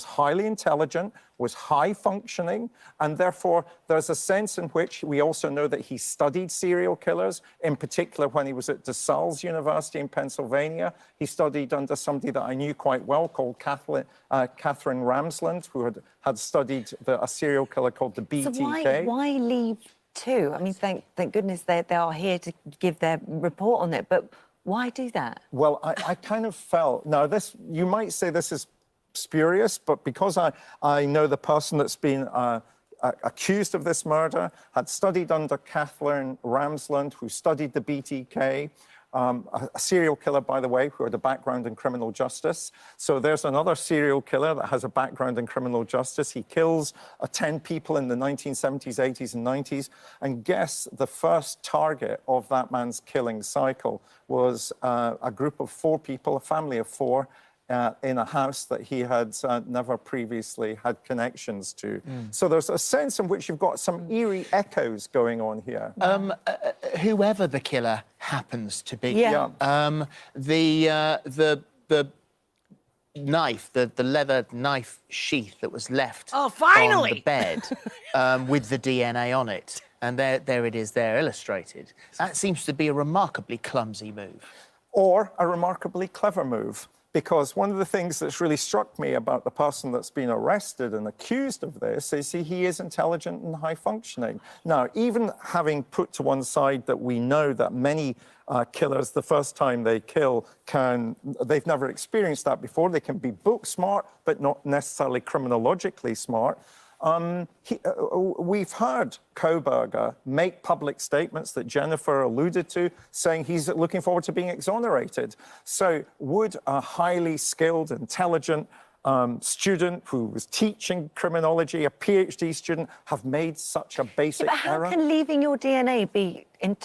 highly intelligent, was high functioning, and therefore there's a sense in which we also know that he studied serial killers, in particular when he was at DeSales University in Pennsylvania. He studied under somebody that I knew quite well called Catherine Ramsland, who had studied a serial killer called the BTK. So why leave two? I mean, thank goodness they are here to give their report on it, but why do that? Well, I kind of felt, now you might say this is spurious, but because I know the person that's been accused of this murder, had studied under Catherine Ramsland, who studied the BTK, a serial killer, by the way, who had a background in criminal justice. So there's another serial killer that has a background in criminal justice. He kills 10 people in the 1970s, 80s, and 90s. And guess the first target of that man's killing cycle was a group of 4 people, a family of 4, in a house that he had never previously had connections to. So there's a sense in which you've got some eerie echoes going on here. Whoever the killer happens to be. Yeah. The knife, the leather knife sheath that was left Oh, finally! on the bed with the DNA on it. And there it is there illustrated. That seems to be a remarkably clumsy move. Or a remarkably clever move. Because one of the things that's really struck me about the person that's been arrested and accused of this is he is intelligent and high functioning. Now, even having put to one side that we know that many killers, the first time they kill, they've never experienced that before. They can be book smart, but not necessarily criminologically smart. We've heard Kohberger make public statements that Jennifer alluded to, saying he's looking forward to being exonerated. So would a highly skilled, intelligent student who was teaching criminology, a PhD student, have made such a basic But how error? can leaving your DNA be I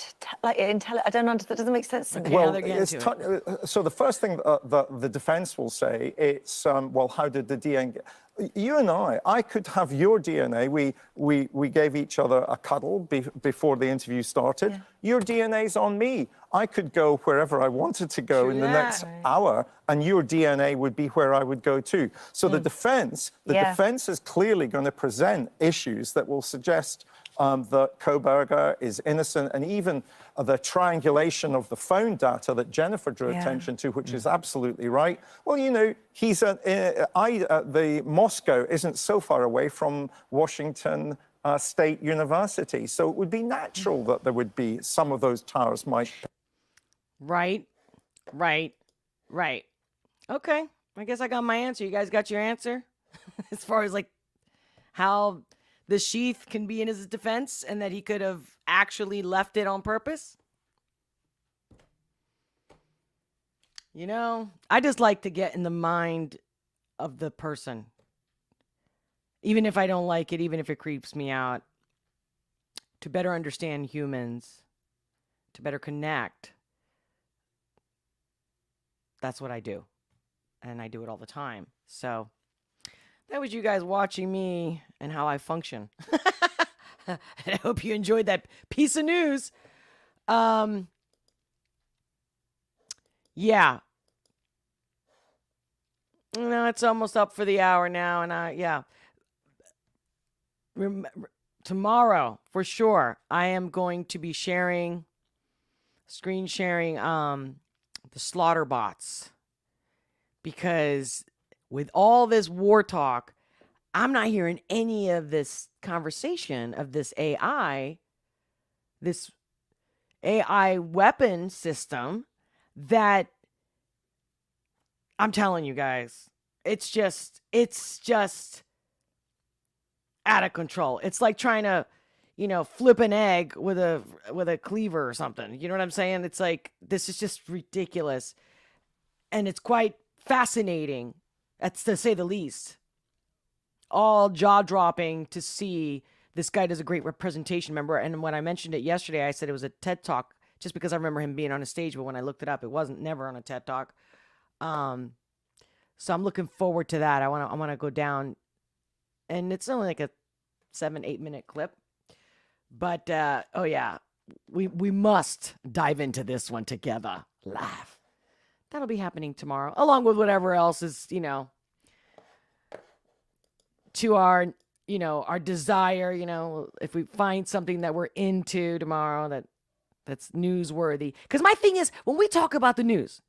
don't understand. That doesn't make sense to me. Okay, now Well, they're getting to it. so the first thing the defense will say, it's, well, how did the DNA get... You and I could have your DNA. We gave each other a cuddle before the interview started. Yeah. Your DNA's on me. I could go wherever I wanted to go True in the that. next hour, and your DNA would be where I would go too. So the defense is clearly going to present issues that will suggest that Kohberger is innocent, and even the triangulation of the phone data that Jennifer drew attention to, which is absolutely right. Well, you know, he's the Moscow isn't so far away from Washington State University, so it would be natural that there would be some of those towers might. Right. Okay, I guess I got my answer. You guys got your answer? As far as like how the sheath can be in his defense and that he could have actually left it on purpose? You know, I just like to get in the mind of the person. Even if I don't like it, even if it creeps me out, to better understand humans, to better connect. That's what I do. And I do it all the time. So that was you guys watching me and how I function. And I hope you enjoyed that piece of news. Yeah. No, it's almost up for the hour now. And tomorrow, for sure, I am going to be screen sharing the slaughter bots. Because with all this war talk, I'm not hearing any of this conversation of this AI weapon system that I'm telling you guys, it's just out of control. It's like trying to, flip an egg with a cleaver or something. You know what I'm saying? It's like, this is just ridiculous. And it's quite fascinating, that's to say the least. All jaw-dropping to see this guy does a great representation, remember? And when I mentioned it yesterday, I said it was a TED Talk just because I remember him being on a stage, but when I looked it up, it wasn't never on a TED Talk. So I'm looking forward to that. I want to go down, and it's only like a 7-8 minute clip. But oh yeah, we must dive into this one together live. That'll be happening tomorrow, along with whatever else is, to our, our desire, if we find something that we're into tomorrow that's newsworthy. Because my thing is, when we talk about the news,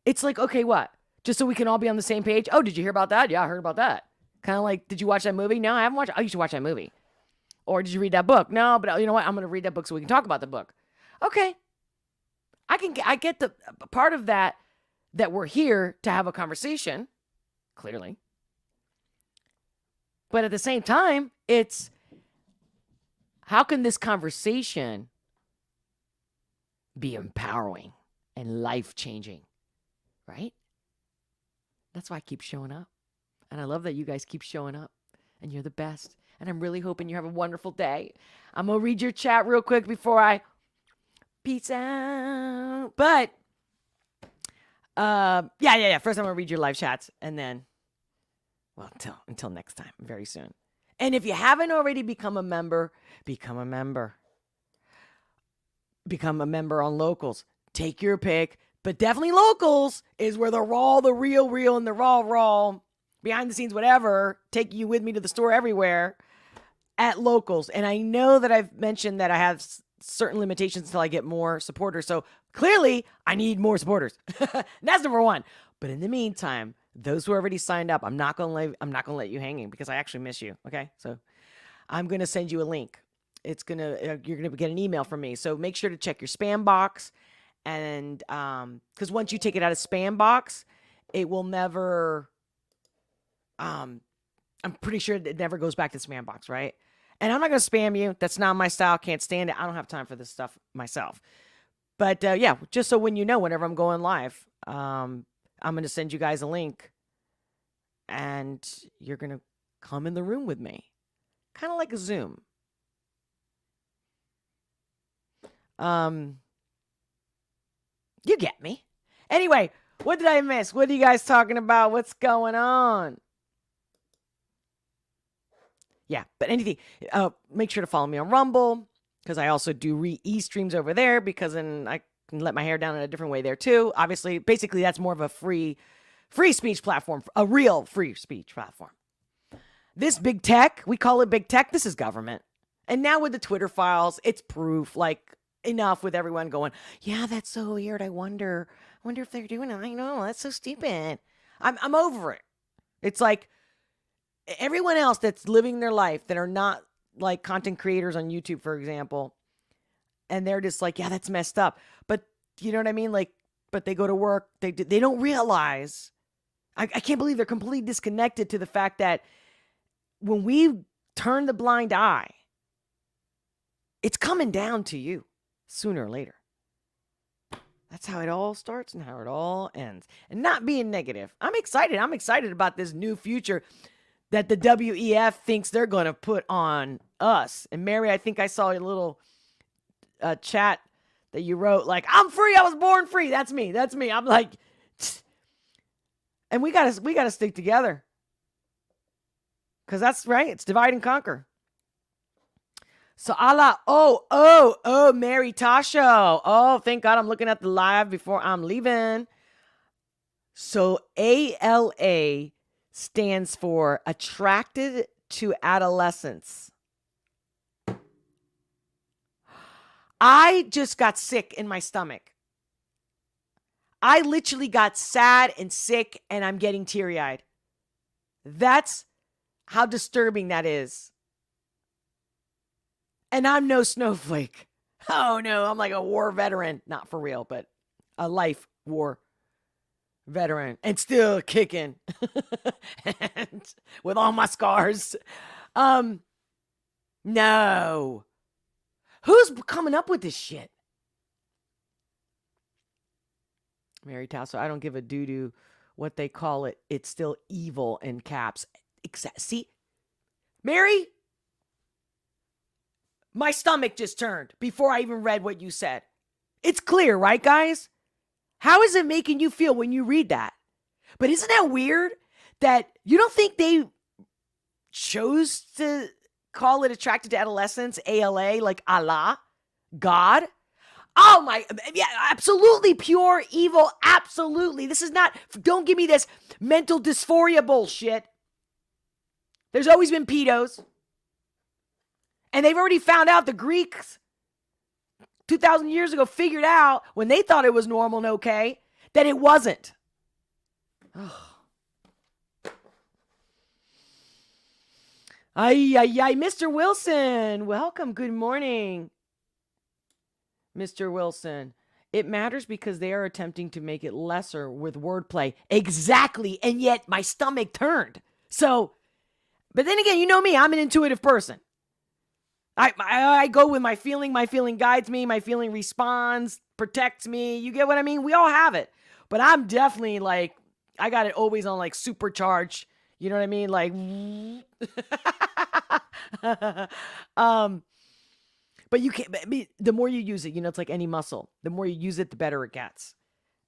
it's like, okay, what? Just so we can all be on the same page? Oh, did you hear about that? Yeah, I heard about that. Kind of like, did you watch that movie? No, I haven't watched it. Oh, you should watch that movie. Or did you read that book? No, but you know what? I'm going to read that book so we can talk about the book. Okay. I get the part of that we're here to have a conversation, clearly. But at the same time, it's how can this conversation be empowering and life-changing, right? That's why I keep showing up. And I love that you guys keep showing up. And you're the best. And I'm really hoping you have a wonderful day. I'm going to read your chat real quick before I peace out. But, yeah. First, I'm going to read your live chats. And then, well, until next time, very soon. And if you haven't already become a member, become a member. Become a member on Locals. Take your pick. But definitely Locals is where the raw, the real, and the raw, behind the scenes, whatever, take you with me to the store everywhere at Locals. And I know that I've mentioned that I have certain limitations until I get more supporters. So clearly I need more supporters. That's number one. But in the meantime, those who already signed up, I'm not going to let you hanging because I actually miss you. Okay. So I'm going to send you a link. You're going to get an email from me. So make sure to check your spam box. And, cause once you take it out of spam box, it will never, I'm pretty sure it never goes back to spam box, right? And I'm not going to spam you. That's not my style. Can't stand it. I don't have time for this stuff myself. But yeah, just so when you know, whenever I'm going live, I'm going to send you guys a link and you're going to come in the room with me. Kind of like a Zoom. You get me. Anyway, what did I miss? What are you guys talking about? What's going on? Yeah, but anything, make sure to follow me on Rumble because I also do e-streams over there because then I can let my hair down in a different way there too. Obviously, basically that's more of a free speech platform, a real free speech platform. This big tech, we call it big tech. This is government. And now with the Twitter files, it's proof, like enough with everyone going, yeah, that's so weird. I wonder if they're doing it. I know, that's so stupid. I'm over it. It's like, everyone else that's living their life that are not like content creators on YouTube, for example, and they're just like, yeah, that's messed up. But you know what I mean? Like, but they go to work. They don't realize. I can't believe they're completely disconnected to the fact that when we turn the blind eye, it's coming down to you sooner or later. That's how it all starts and how it all ends. And not being negative. I'm excited. I'm excited about this new future that the WEF thinks they're going to put on us. And Mary, I think I saw a little chat that you wrote, like, I'm free. I was born free. That's me. That's me. I'm like, and we gotta stick together. Because that's right. It's divide and conquer. So Mary Tasha. Oh, thank God I'm looking at the live before I'm leaving. So ALA stands for Attracted to Adolescence. I just got sick in my stomach. I literally got sad and sick and I'm getting teary-eyed. That's how disturbing that is. And I'm no snowflake. Oh no, I'm like a war veteran. Not for real, but a life war veteran and still kicking and with all my scars. No. Who's coming up with this shit? Mary Tasso, I don't give a doo-doo what they call it. It's still evil in caps. See? Mary? My stomach just turned before I even read what you said. It's clear, right, guys? How is it making you feel when you read that? But isn't that weird that you don't think they chose to call it Attracted to Adolescence, ALA, like Allah, God? Oh my, yeah, absolutely pure evil, absolutely. This is not, don't give me this mental dysphoria bullshit. There's always been pedos. And they've already found out, the Greeks 2,000 years ago figured out, when they thought it was normal and okay, that it wasn't. Oh. Ay, Mr. Wilson, welcome, good morning. Mr. Wilson, it matters because they are attempting to make it lesser with wordplay. Exactly, and yet my stomach turned. So, but then again, you know me, I'm an intuitive person. I go with my feeling guides me, my feeling responds, protects me. You get what I mean? We all have it. But I'm definitely like, I got it always on like supercharged. You know what I mean? Like, but you can't, the more you use it, you know, it's like any muscle. The more you use it, the better it gets.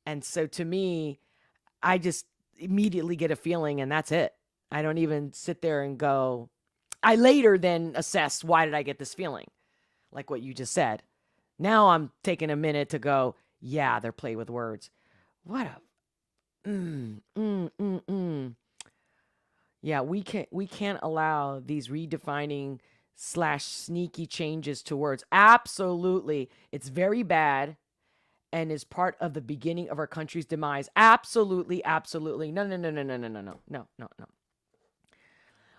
And so to me, I just immediately get a feeling and that's it. I don't even sit there and go, I later then assess, why did I get this feeling? Like what you just said. Now I'm taking a minute to go, yeah, they're playing with words. What a, Yeah, we can't allow these redefining / sneaky changes to words. Absolutely. It's very bad and is part of the beginning of our country's demise. Absolutely, absolutely. No.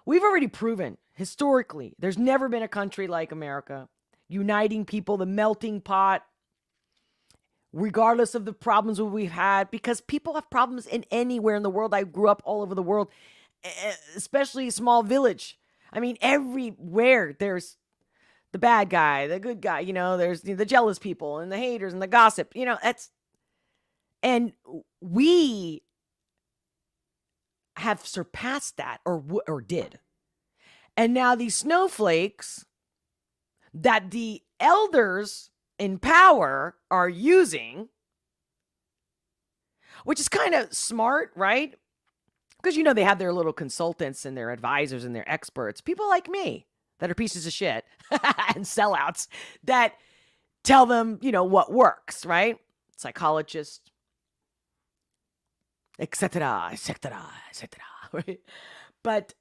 We've already proven, historically, there's never been a country like America, uniting people, the melting pot, regardless of the problems that we've had, because people have problems in anywhere in the world. I grew up all over the world, especially a small village. I mean, everywhere there's the bad guy, the good guy, you know, there's the jealous people and the haters and the gossip, you know, and we have surpassed that or did. And now these snowflakes that the elders in power are using, which is kind of smart, right? Because, you know, they have their little consultants and their advisors and their experts, people like me that are pieces of shit and sellouts that tell them, you know, what works, right? Psychologists, etc., right? But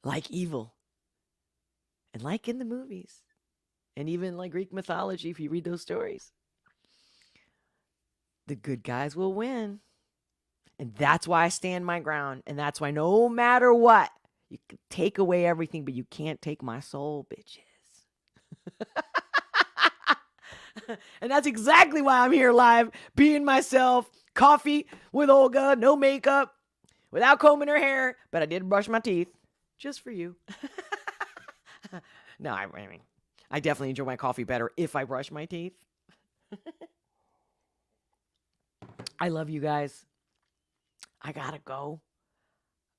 like evil and like in the movies and even like Greek mythology, if you read those stories, the good guys will win. And that's why I stand my ground. And that's why no matter what, you can take away everything, but you can't take my soul, bitches. And that's exactly why I'm here live, being myself, coffee with Olga, no makeup, without combing her hair, but I did brush my teeth just for you. No, I mean, I definitely enjoy my coffee better if I brush my teeth. I love you guys. I gotta go.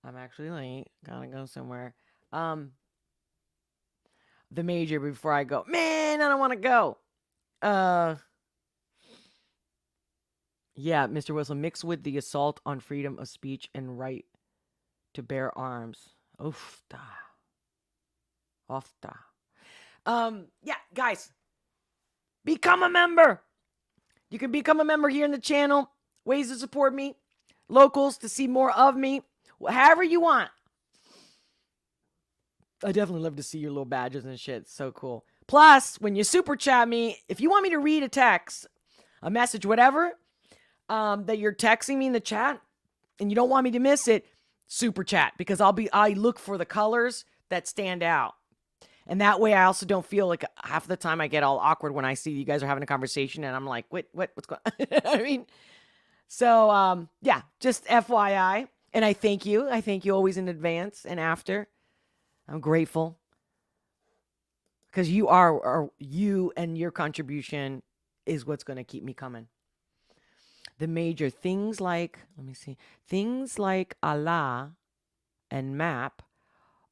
I'm actually late. Gotta go somewhere. The major before I go. Man, I don't want to go. Yeah, Mr. Wilson, mixed with the assault on freedom of speech and right to bear arms. Oofta. Ofta. Yeah, guys, become a member. You can become a member here in the channel. Ways to support me. Locals to see more of me. However you want. I definitely love to see your little badges and shit. It's so cool. Plus, when you super chat me, if you want me to read a text, a message, whatever, that you're texting me in the chat, and you don't want me to miss it, super chat, because I look for the colors that stand out. And that way I also don't feel like half the time I get all awkward when I see you guys are having a conversation and I'm like, what's going on? I mean, so yeah, just FYI. And I thank you. I thank you always in advance and after. I'm grateful. Because you and your contribution is what's going to keep me coming. The major things like, things like Allah and MAP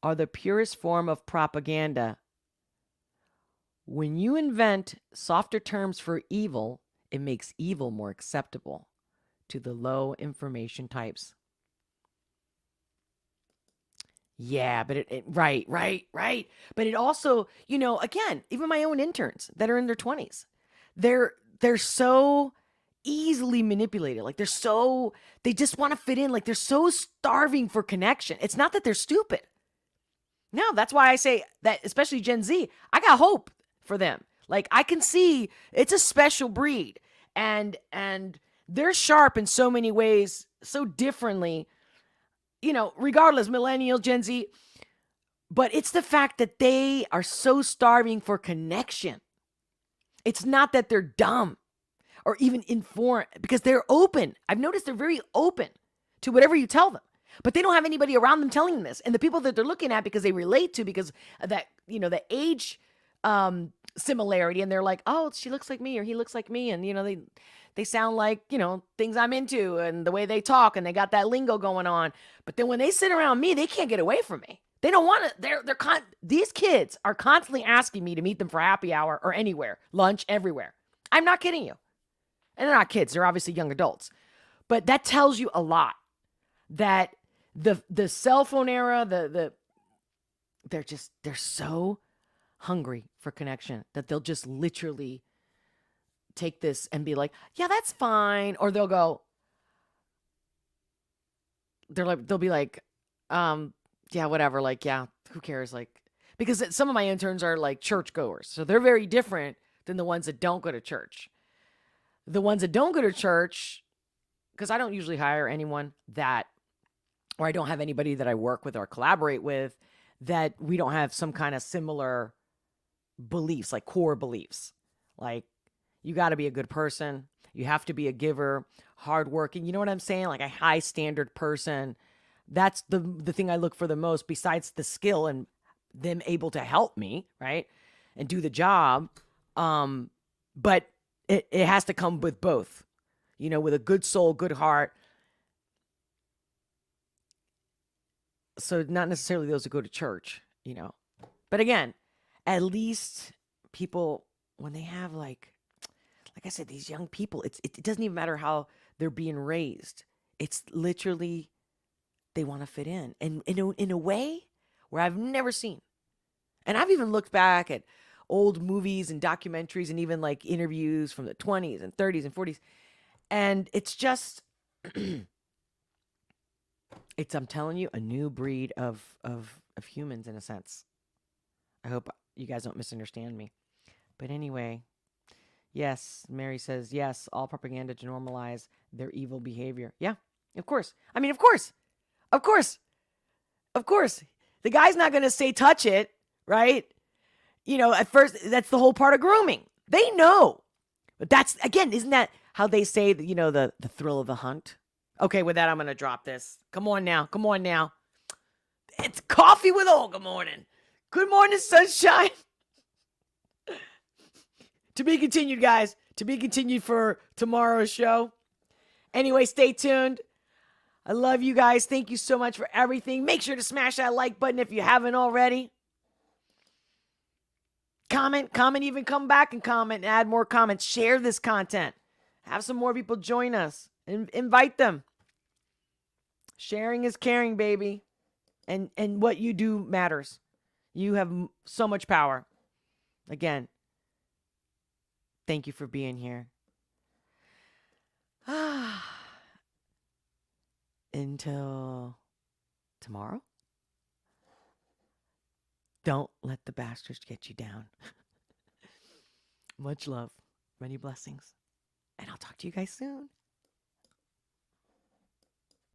are the purest form of propaganda. When you invent softer terms for evil, it makes evil more acceptable to the low information types. Yeah, but right. But it also, again, even my own interns that are in their 20s, they're so easily manipulated. Like they just want to fit in. Like they're so starving for connection. It's not that they're stupid. No, that's why I say that, especially Gen Z, I got hope for them. Like I can see it's a special breed and they're sharp in so many ways, so differently, regardless, millennial, Gen Z, but it's the fact that they are so starving for connection. It's not that they're dumb or even informed, because they're open. I've noticed they're very open to whatever you tell them. But they don't have anybody around them telling them this. And the people that they're looking at because they relate to, because of that, the age similarity. And they're like, oh, she looks like me or he looks like me. And, they sound like, things I'm into and the way they talk and they got that lingo going on. But then when they sit around me, they can't get away from me. They don't want to, these kids are constantly asking me to meet them for happy hour or anywhere, lunch, everywhere. I'm not kidding you. And they're not kids. They're obviously young adults. But that tells you a lot that the cell phone era, they're so hungry for connection that they'll just literally take this and be like, yeah, that's fine. Or they'll be like, yeah, whatever. Like, yeah, who cares? Like, because some of my interns are like churchgoers. So they're very different than the ones that don't go to church. The ones that don't go to church, because I don't usually hire anyone or I don't have anybody that I work with or collaborate with that we don't have some kind of similar beliefs, like core beliefs. Like, you got to be a good person. You have to be a giver, hardworking. You know what I'm saying? Like a high standard person. That's the thing I look for the most, besides the skill and them able to help me, right? And do the job. But it has to come with both, with a good soul, good heart. So not necessarily those who go to church, But again, at least people, when they have like I said, these young people, it doesn't even matter how they're being raised. It's literally they want to fit in. And in a way where I've never seen. And I've even looked back at old movies and documentaries and even like interviews from the 20s and 30s and 40s. And it's just, I'm telling you, a new breed of humans in a sense. I hope you guys don't misunderstand me. But anyway, yes, Mary says, yes, all propaganda to normalize their evil behavior. Yeah, of course. I mean, of course. The guy's not going to say touch it, right? At first, that's the whole part of grooming. They know. But that's, again, isn't that how they say, the thrill of the hunt? Okay, with that, I'm going to drop this. Come on now. It's Coffee with Olga morning. Good morning, sunshine. To be continued, guys. To be continued for tomorrow's show. Anyway, stay tuned. I love you guys. Thank you so much for everything. Make sure to smash that like button if you haven't already. Comment, even come back and comment and add more comments. Share this content. Have some more people join us. And invite them. Sharing is caring, baby. And what you do matters. You have so much power. Again, thank you for being here. Until tomorrow. Don't let the bastards get you down. Much love, many blessings, and I'll talk to you guys soon.